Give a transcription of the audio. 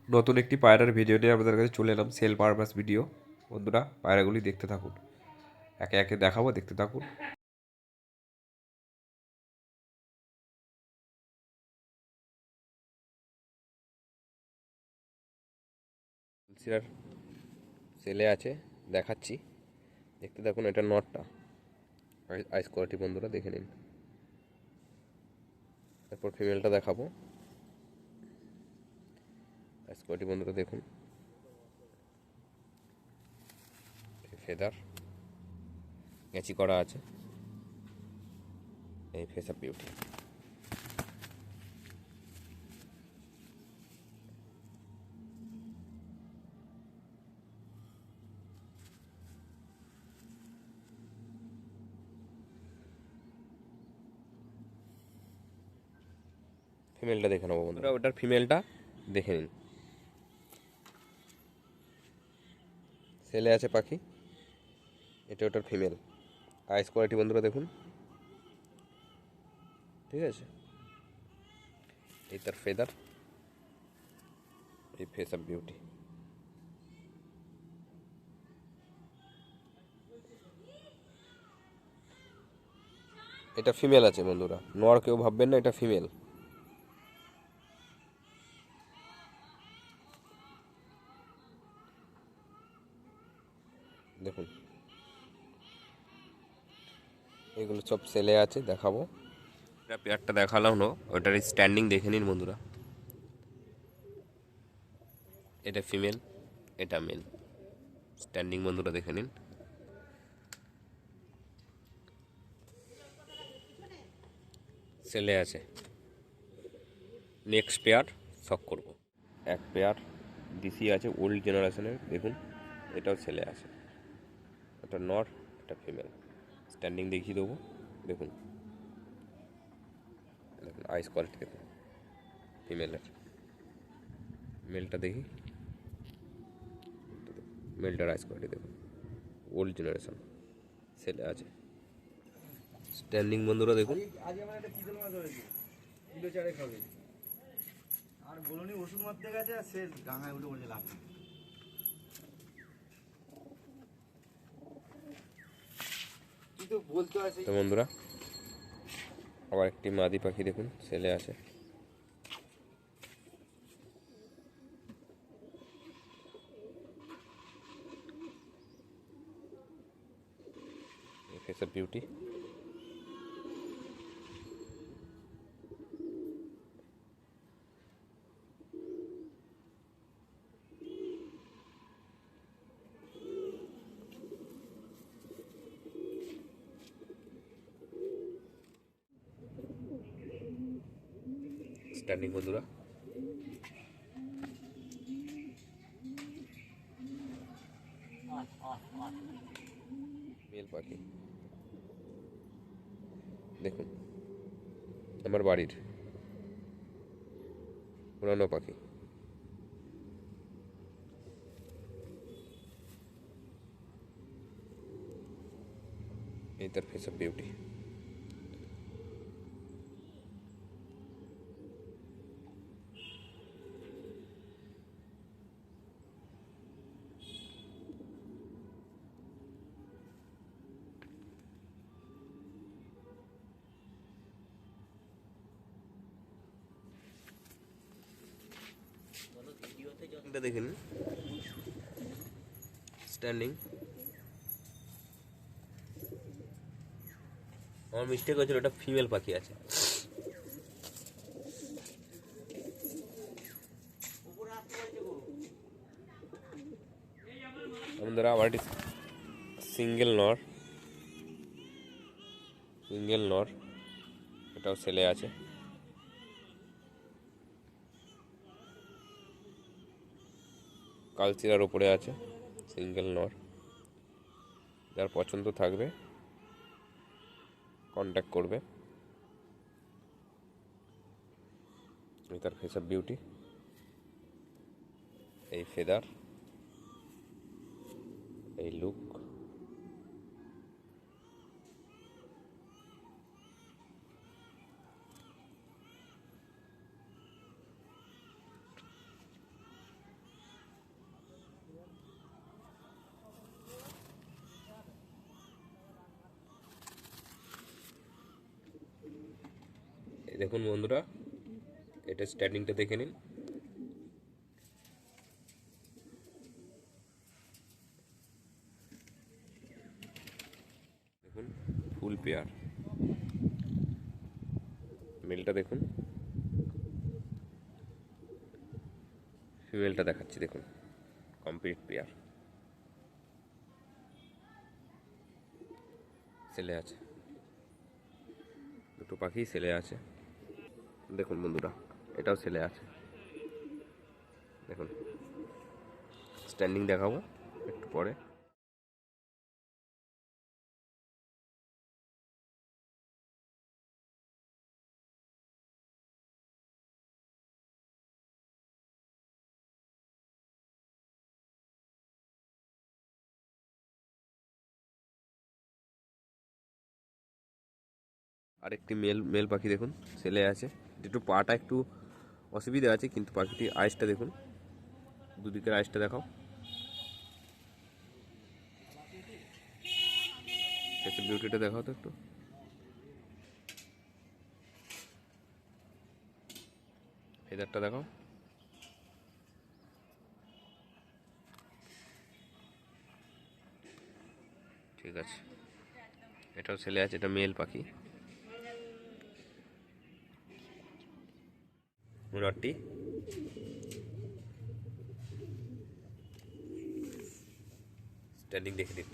নতুন একটি পায়রার ভিডিও নিয়ে আমাদের কাছে চলে এলাম, সেল পারপাস ভিডিও। বন্ধুরা, পায়রাগুলি দেখতে থাকুন, একে একে দেখাবো, দেখতে থাকুন। সিরার সেলে আছে, দেখাচ্ছি, দেখতে থাকুন। এটা নটটা, আইস কোয়ালিটি বন্ধুরা দেখে নিন। তারপর ফিমেলটা দেখাবো, আইস কোয়ালিটি বন্ধুরা দেখুন। ফেদার ক্যাচি করা আছে, এই ফেস অফ বিউটি। ফিমেলটা দেখে নেবো বন্ধুরা, ওটার ফিমেলটা দেখে নিন। সেলে আছে পাখি, এটা ওটার ফিমেল। আইস কোয়ালিটি বন্ধুরা দেখুন, ঠিক আছে। এই তার ফেদার, এই ফেস অফ বিউটি। এটা ফিমেল আছে বন্ধুরা, নর কেউ ভাববেন না, এটা ফিমেল। দেখুন, এগুলো সব সেলে আছে, দেখাবো। এটা পেয়ারটা দেখালাম না, ওটার স্ট্যান্ডিং দেখে নিন বন্ধুরা। এটা ফিমেল, এটা মেল। স্ট্যান্ডিং বন্ধুরা দেখে নিন। সেলে আছে। নেক্সট পেয়ার শক করব। এক পেয়ার ডিসি আছে ওল্ড জেনারেশনের, দেখুন, এটাও ছেলে আছে। এটা নর, এটা ফিমেল। স্ট্যান্ডিং দেখিয়ে দেবো, দেখুন। দেখুন আইস কোয়ালিটি দেখুন ফিমেলের। মেলটা দেখি, মেলটার আইস কোয়ালিটি দেখুন, ওল্ড জেনারেশন, ছেলে আছে। স্ট্যান্ডিং বন্ধুরা দেখুন। আর বলুনি ওষুধ মারতে গেছে, আর সে ডাঙায় উঠে বলছে লাভ। কিন্তু বলতে আছে তো বন্ধুরা, আবার একটি মাদি পাখি দেখুন, ছেলে আছে। Face of beauty. স্ট্যান্ডিং বন্ধুরা, মেল পাখি দেখুন, আমার বাড়ির পুরানো পাখি। এই তার ফেস অফ বিউটি। দেখে নিন, স্ট্যান্ডিং। আমার মিস্টেক হয়েছিল, এটা ফিমেল পাখি আছে। আমাদের আবার এটি সিঙ্গেল নর, এটাও ছেলে আছে। কালচিরার ওপরে আছে, সিঙ্গেল নর। যার পছন্দ থাকবে কন্ট্যাক্ট করবে। তার ফেস অফ বিউটি, এই ফেদার, এই লুক। দেখুন বন্ধুরা, এটা স্ট্যান্ডিংটা দেখে নিন। দেখুন ফুল পেয়ার। মেলটা দেখুন, ফিমেলটা দেখাচ্ছি দেখুন, কমপ্লিট পেয়ার সেলে আছে, দুটো পাখি সেলে আছে। দেখুন বন্ধুরা, এটাও সেলে আছে। দেখুন স্ট্যান্ডিং দেখাবো একটু পরে। আরেকটি মেল পাখি দেখুন সেলে আছে, একটু পাটা একটু অসুবিধা আছে, কিন্তু পাখিটির আইসটা দেখুন, দুদিকের আইসটা দেখাও। একটু বিউটিটা দেখাও তো একটু। ফেদারটা দেখাও। ঠিক আছে, এটাও ছেলে আছে, এটা মেল পাখি। মুরাটি স্ট্যান্ডিং দেখে দিন।